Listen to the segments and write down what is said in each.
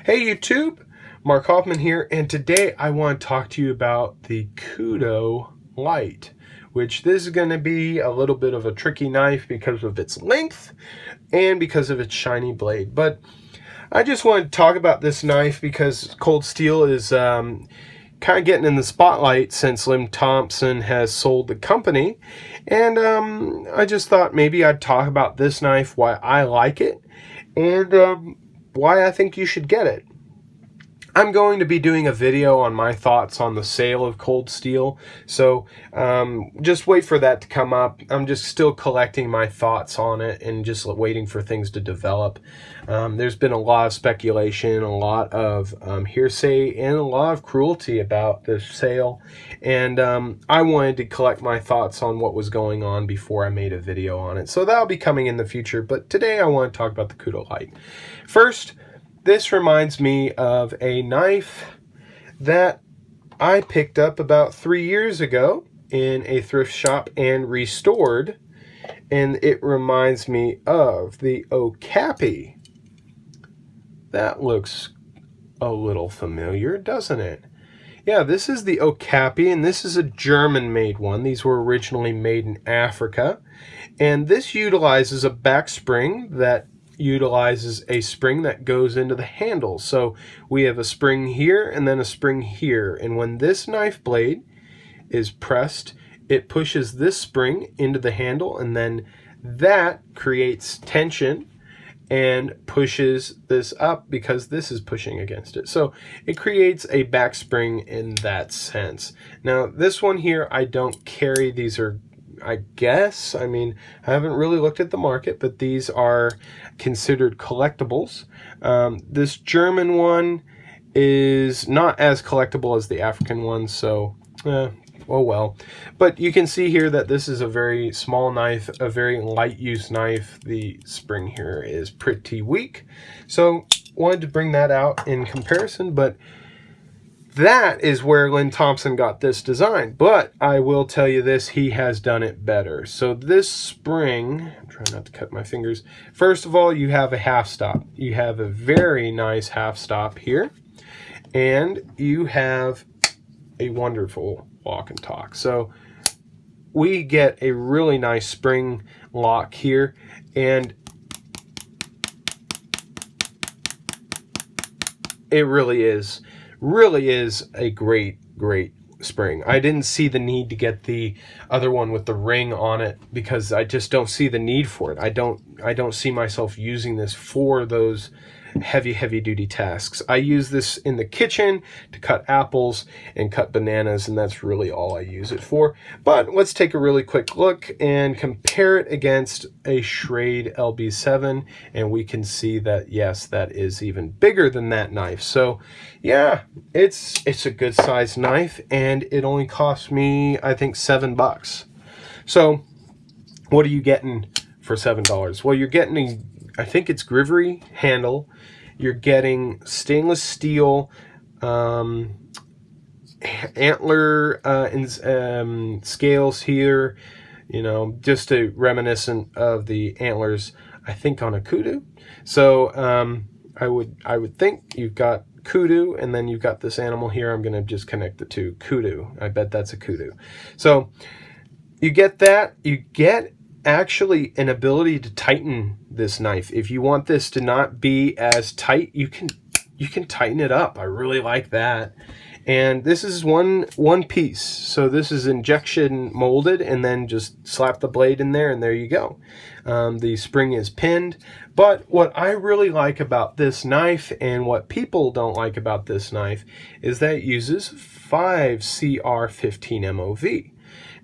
Hey YouTube, Mark Hoffman here, and today I want to talk to you about the Kudu Lite, which this is going to be a little bit of a tricky knife because of its length and because of its shiny blade. But I just want to talk about this knife because cold steel is kind of getting in the spotlight since Lim Thompson has sold the company, and I just thought maybe I'd talk about this knife, why I like it, and why I think you should get it. I'm going to be doing a video on my thoughts on the sale of cold steel, so just wait for that to come up. I'm just still collecting my thoughts on it and just waiting for things to develop. There's been a lot of speculation, a lot of hearsay, and a lot of cruelty about this sale, and I wanted to collect my thoughts on what was going on before I made a video on it. So that'll be coming in the future, but today I want to talk about the Kudu Lite. First, this reminds me of a knife that I picked up about 3 years ago in a thrift shop and restored, and it reminds me of the Okapi. That looks a little familiar, doesn't it? Yeah, this is the Okapi, and this is a German-made one. These were originally made in Africa, and this utilizes a back spring that utilizes a spring that goes into the handle. So we have a spring here and then a spring here, and when this knife blade is pressed, it pushes this spring into the handle, and then that creates tension and pushes this up because this is pushing against it. So it creates a back spring in that sense. Now this one here I don't carry. These are, I guess, I mean, I haven't really looked at the market, but these are considered collectibles. This German one is not as collectible as the African one, so oh well. But you can see here that this is a very small knife, a very light use knife. The spring here is pretty weak, so wanted to bring that out in comparison. But that is where Lim Thompson got this design, but I will tell you this, he has done it better. So this spring, I'm trying not to cut my fingers. First of all, you have a half stop. You have a very nice half stop here, and you have a wonderful lock and talk. So we get a really nice spring lock here, and it really is a great spring. I didn't see the need to get the other one with the ring on it because I just don't see the need for it. I don't see myself using this for those heavy duty tasks. I use this in the kitchen to cut apples and cut bananas, and that's really all I use it for. But let's take a really quick look and compare it against a Schrade LB7, and we can see that yes, that is even bigger than that knife. So yeah, it's a good sized knife, and it only cost me, I think, $7. So what are you getting for $7? Well, you're getting I think it's Grivery handle. You're getting stainless steel antler scales here, you know, just a reminiscent of the antlers, I think, on a Kudu. So I would think you've got Kudu, and then you've got this animal here. I'm going to just connect the two. Kudu. I bet that's a Kudu. So you get that. You get actually an ability to tighten this knife. If you want this to not be as tight, you can tighten it up. I really like that. And this is one piece, so this is injection molded, and then just slap the blade in there, and there you go. The spring is pinned. But what I really like about this knife, and what people don't like about this knife, is that it uses 5 CR15 MOV.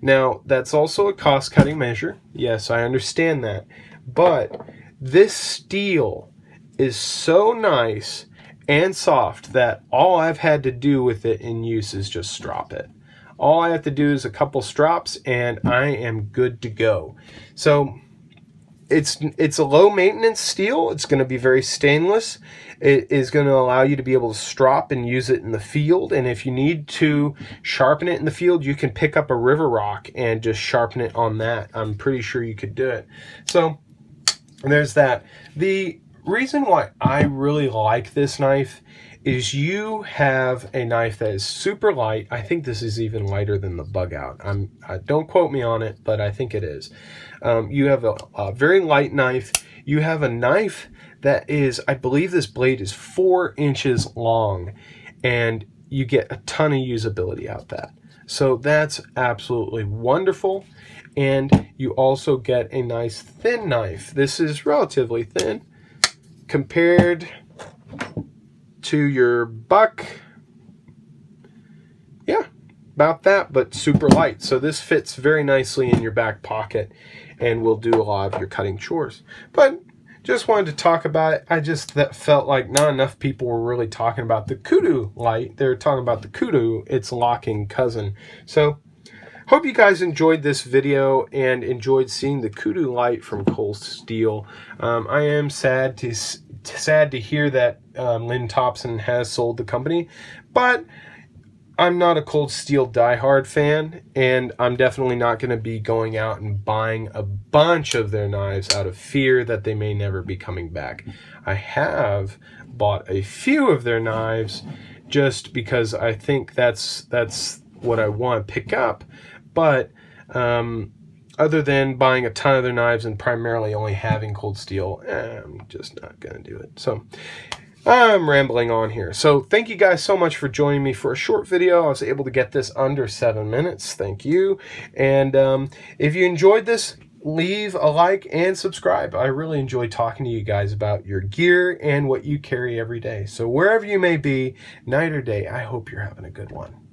Now, that's also a cost-cutting measure. Yes, I understand that. But this steel is so nice and soft that all I've had to do with it in use is just strop it. All I have to do is a couple strops, and I am good to go. So it's a low maintenance steel. It's going to be very stainless. It is going to allow you to be able to strop and use it in the field, and if you need to sharpen it in the field, you can pick up a river rock and just sharpen it on that. I'm pretty sure you could do it. So there's that. The reason why I really like this knife is you have a knife that is super light. I think this is even lighter than the Bug Out. Don't quote me on it, but I think it is. You have a very light knife. You have a knife that is, I believe this blade is 4 inches long, and you get a ton of usability out of that. So that's absolutely wonderful. And you also get a nice thin knife. This is relatively thin compared to your Buck. Yeah, about that, but super light. So this fits very nicely in your back pocket and will do a lot of your cutting chores. But just wanted to talk about it. I just felt like not enough people were really talking about the Kudu Lite. They're talking about the Kudu, its locking cousin. So hope you guys enjoyed this video and enjoyed seeing the Kudu Lite from Cold Steel. I am sad to hear that Lynn Thompson has sold the company, but I'm not a Cold Steel diehard fan, and I'm definitely not going to be going out and buying a bunch of their knives out of fear that they may never be coming back. I have bought a few of their knives just because I think that's what I want to pick up, but other than buying a ton of their knives and primarily only having Cold Steel, I'm just not going to do it. So I'm rambling on here. So thank you guys so much for joining me for a short video. I was able to get this under 7 minutes. Thank you. And if you enjoyed this, leave a like and subscribe. I really enjoy talking to you guys about your gear and what you carry every day. So wherever you may be, night or day, I hope you're having a good one.